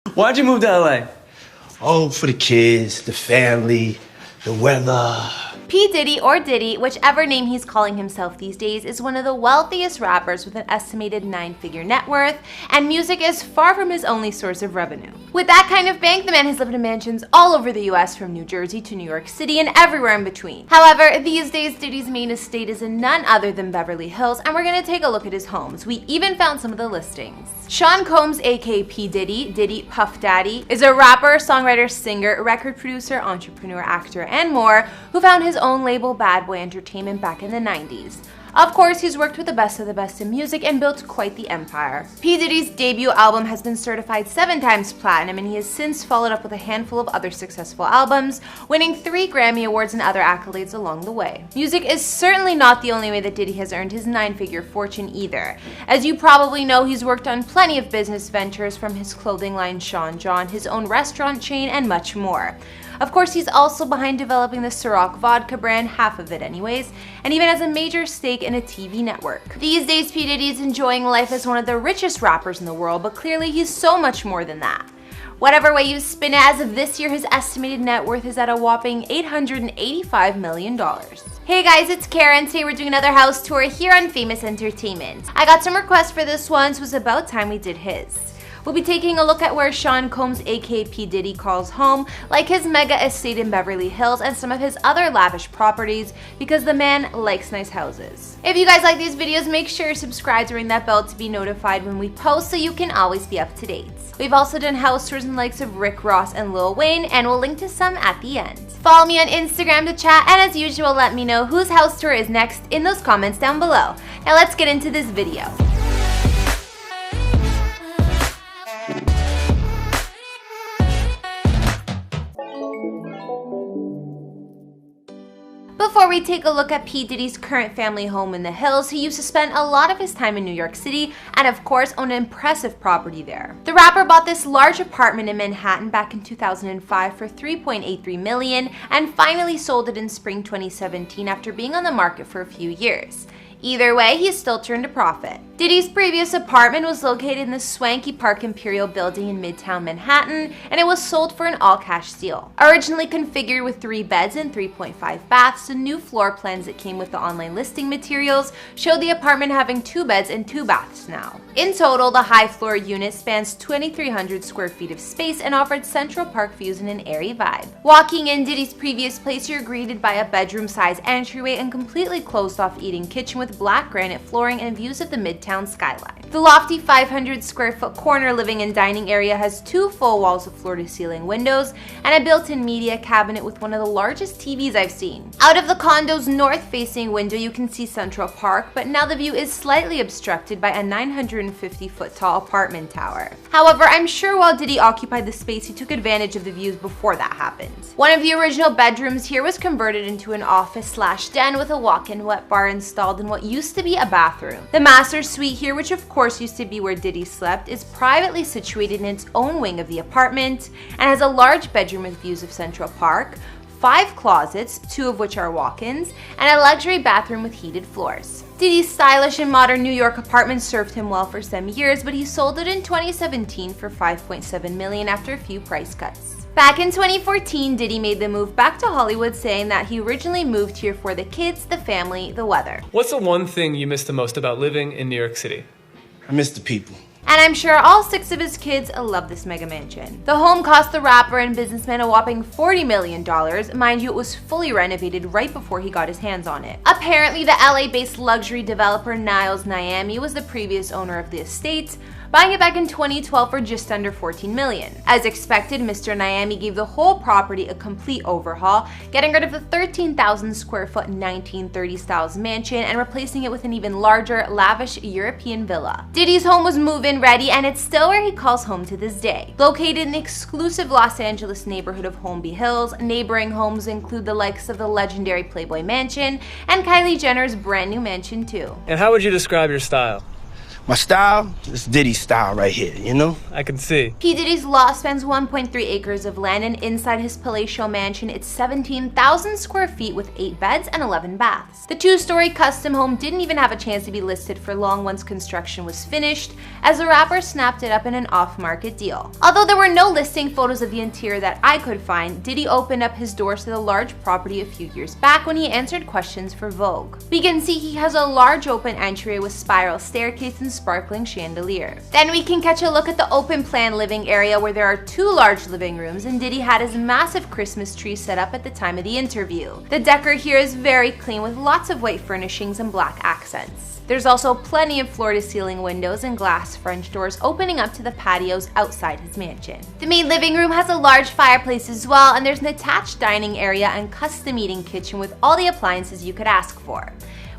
Why'd you move to LA? Oh, for the kids, the family, the weather. p.Diddy, or Diddy, whichever name he's calling himself these days, is one of the wealthiest rappers with an estimated 9-figure net worth, and music is far from his only source of revenue. With that kind of bank, the man has lived in mansions all over the US, from New Jersey to New York City and everywhere in between. However, these days, Diddy's main estate is in none other than Beverly Hills, and we're gonna take a look at his homes. We even found some of the listings. Sean Combs, aka p.Diddy, Diddy Puff Daddy, is a rapper, songwriter, singer, record producer, entrepreneur, actor, and more, who found his own label Bad Boy Entertainment back in the 90s. Of course, he's worked with the best of the best in music and built quite the empire. p.Diddy's debut album has been certified 7 times platinum, and he has since followed up with a handful of other successful albums, winning 3 Grammy Awards and other accolades along the way. Music is certainly not the only way that Diddy has earned his 9-figure fortune either. As you probably know, he's worked on plenty of business ventures, from his clothing line Sean John, his own restaurant chain, and much more. Of course, he's also behind developing the Ciroc vodka brand, half of it anyways, and even has a major stake in a TV network. These days, p.Diddy is enjoying life as one of the richest rappers in the world, but clearly he's so much more than that. Whatever way you spin it, as of this year, his estimated net worth is at a whopping $885 million. Hey guys, it's Karen. Today we're doing another house tour here on Famous Entertainment. I got some requests for this one, so it was about time we did his. We'll be taking a look at where Sean Combs, aka p.Diddy, calls home, like his mega estate in Beverly Hills and some of his other lavish properties, because the man likes nice houses. If you guys like these videos, make sure you're subscribed to ring that bell to be notified when we post, so you can always be up to date. We've also done house tours in the likes of Rick Ross and Lil Wayne, and we'll link to some at the end. Follow me on Instagram to chat, and as usual, let me know whose house tour is next in those comments down below. Now let's get into this video. Before we take a look at p.Diddy's current family home in the hills, he used to spend a lot of his time in New York City and of course owned an impressive property there. The rapper bought this large apartment in Manhattan back in 2005 for $3.83 million and finally sold it in spring 2017 after being on the market for a few years. Either way, he still turned a profit. Diddy's previous apartment was located in the swanky Park Imperial building in Midtown Manhattan, and it was sold for an all-cash deal. Originally configured with 3 beds and 3.5 baths, the new floor plans that came with the online listing materials showed the apartment having 2 beds and 2 baths now. In total, the high-floor unit spans 2,300 square feet of space and offered Central Park views and an airy vibe. Walking in Diddy's previous place, you're greeted by a bedroom-sized entryway and completely closed-off eating kitchen with black granite flooring and views of the Midtown skyline. The lofty 500 square foot corner living and dining area has 2 full walls of floor-to-ceiling windows and a built-in media cabinet with one of the largest TVs I've seen. Out of the condo's north-facing window, you can see Central Park, but now the view is slightly obstructed by a 950-foot tall apartment tower. However, I'm sure while Diddy occupied the space, he took advantage of the views before that happened. One of the original bedrooms here was converted into an office/den with a walk-in wet bar installed in what used to be a bathroom. The master suite here, which of course used to be where Diddy slept, is privately situated in its own wing of the apartment and has a large bedroom with views of Central Park, 5 closets, 2 of which are walk-ins, and a luxury bathroom with heated floors. Diddy's stylish and modern New York apartment served him well for some years, but he sold it in 2017 for $5.7 million after a few price cuts. Back in 2014, Diddy made the move back to Hollywood, saying that he originally moved here for the kids, the family, the weather. What's the one thing you miss the most about living in New York City? I miss the people. And I'm sure all 6 of his kids love this mega mansion. The home cost the rapper and businessman a whopping $40 million. Mind you, it was fully renovated right before he got his hands on it. Apparently, the LA-based luxury developer Niles Niami was the previous owner of the estate, buying it back in 2012 for just under $14 million. As expected, Mr. Niami gave the whole property a complete overhaul, getting rid of the 13,000 square foot 1930s mansion and replacing it with an even larger, lavish European villa. Diddy's home was move-in ready, and it's still where he calls home to this day. Located in the exclusive Los Angeles neighborhood of Holmby Hills, neighboring homes include the likes of the legendary Playboy Mansion and Kylie Jenner's brand new mansion too. And how would you describe your style? My style is Diddy's style right here, you know? I can see. P. Diddy's lot spans 1.3 acres of land, and inside his palatial mansion, it's 17,000 square feet with 8 beds and 11 baths. The 2-story custom home didn't even have a chance to be listed for long once construction was finished, as the rapper snapped it up in an off-market deal. Although there were no listing photos of the interior that I could find, Diddy opened up his doors to the large property a few years back when he answered questions for Vogue. We can see he has a large open entryway with spiral staircase and sparkling chandelier. Then we can catch a look at the open plan living area where there are 2 large living rooms, and Diddy had his massive Christmas tree set up at the time of the interview. The decor here is very clean with lots of white furnishings and black accents. There's also plenty of floor-to-ceiling windows and glass French doors opening up to the patios outside his mansion. The main living room has a large fireplace as well, and there's an attached dining area and custom eating kitchen with all the appliances you could ask for.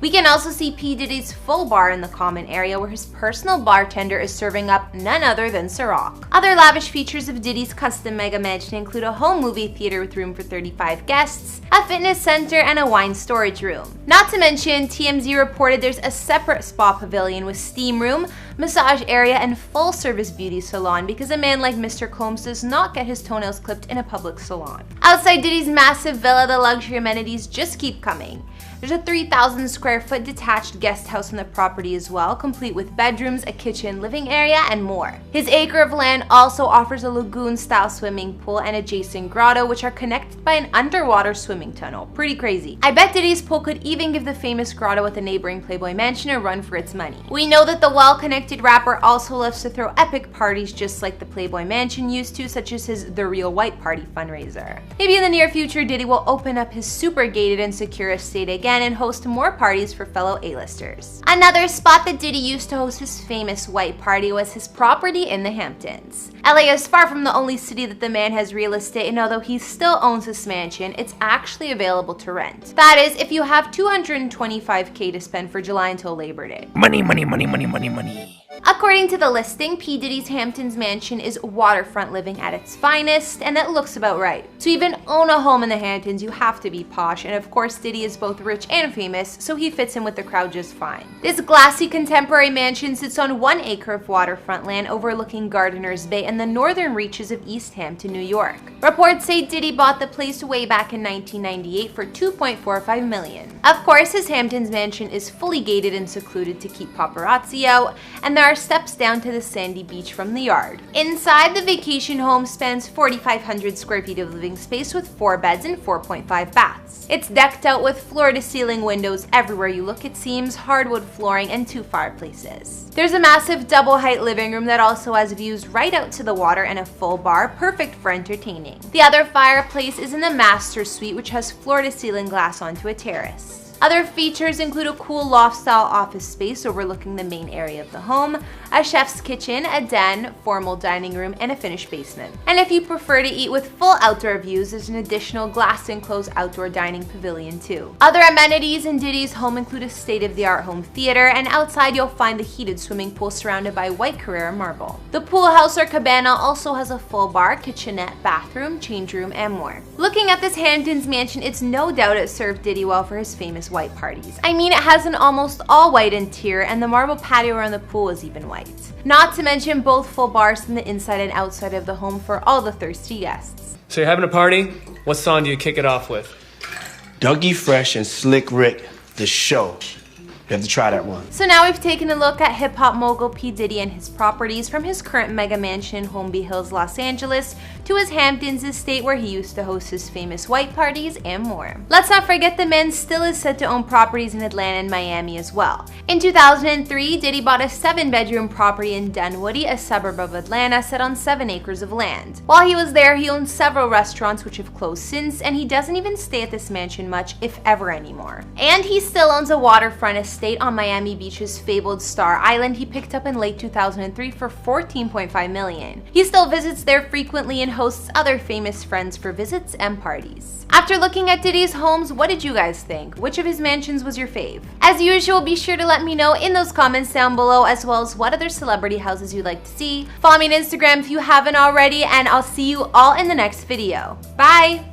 We can also see P. Diddy's full bar in the common area where his personal bartender is serving up none other than Ciroc. Other lavish features of Diddy's custom mega mansion include a home movie theater with room for 35 guests, a fitness center, and a wine storage room. Not to mention, TMZ reported there's a separate spa pavilion with steam room, massage area, and full-service beauty salon because a man like Mr. Combs does not get his toenails clipped in a public salon. Outside Diddy's massive villa, the luxury amenities just keep coming. There's a 3,000 square foot detached guest house on the property as well, complete with bedrooms, a kitchen, living area, and more. His acre of land also offers a lagoon-style swimming pool and adjacent grotto, which are connected by an underwater swimming tunnel. Pretty crazy. I bet Diddy's pool could even give the famous grotto at the neighboring Playboy Mansion a run for its money. We know that the well-connected rapper also loves to throw epic parties just like the Playboy Mansion used to, such as his The Real White Party fundraiser. Maybe in the near future, Diddy will open up his super gated and secure estate again and host more parties for fellow A-listers. Another spot that Diddy used to host his famous white party was his property in the Hamptons. LA is far from the only city that the man has real estate, and although he still owns this mansion, it's actually available to rent. That is, if you have $225K to spend for July until Labor Day. Money, money, money, money, money, money. According to the listing, P. Diddy's Hamptons mansion is waterfront living at its finest, and that looks about right. To even own a home in the Hamptons, you have to be posh, and of course Diddy is both rich and famous, so he fits in with the crowd just fine. This glassy contemporary mansion sits on 1 acre of waterfront land overlooking Gardiner's Bay and the northern reaches of East Hampton, New York. Reports say Diddy bought the place way back in 1998 for $2.45 million. Of course, his Hamptons mansion is fully gated and secluded to keep paparazzi out, and there are steps down to the sandy beach from the yard. Inside, the vacation home spans 4,500 square feet of living space with 4 beds and 4.5 baths. It's decked out with floor-to-ceiling windows everywhere you look, it seems, hardwood flooring, and 2 fireplaces. There's a massive double-height living room that also has views right out to the water and a full bar, perfect for entertaining. The other fireplace is in the master suite, which has floor-to-ceiling glass onto a terrace. Other features include a cool loft-style office space overlooking the main area of the home, a chef's kitchen, a den, formal dining room, and a finished basement. And if you prefer to eat with full outdoor views, there's an additional glass-enclosed outdoor dining pavilion too. Other amenities in Diddy's home include a state-of-the-art home theater, and outside you'll find the heated swimming pool surrounded by white Carrara marble. The pool house or cabana also has a full bar, kitchenette, bathroom, change room, and more. Looking at this Hamptons mansion, it's no doubt it served Diddy well for his famous white parties. I mean, it has an almost all white interior, and the marble patio around the pool is even white. Not to mention both full bars in the inside and outside of the home for all the thirsty guests. So you're having a party? What song do you kick it off with? Dougie Fresh and Slick Rick, The Show. You have to try that one. So now we've taken a look at hip-hop mogul P. Diddy and his properties, from his current mega mansion in Holmby Hills, Los Angeles, to his Hamptons estate where he used to host his famous white parties, and more. Let's not forget the man still is said to own properties in Atlanta and Miami as well. In 2003, Diddy bought a 7-bedroom property in Dunwoody, a suburb of Atlanta, set on 7 acres of land. While he was there, he owned several restaurants which have closed since, and he doesn't even stay at this mansion much, if ever anymore. And he still owns a waterfront estate on Miami Beach's fabled Star Island he picked up in late 2003 for $14.5 million. He still visits there frequently and hosts other famous friends for visits and parties. After looking at Diddy's homes, what did you guys think? Which of his mansions was your fave? As usual, be sure to let me know in those comments down below, as well as what other celebrity houses you'd like to see. Follow me on Instagram if you haven't already, and I'll see you all in the next video. Bye!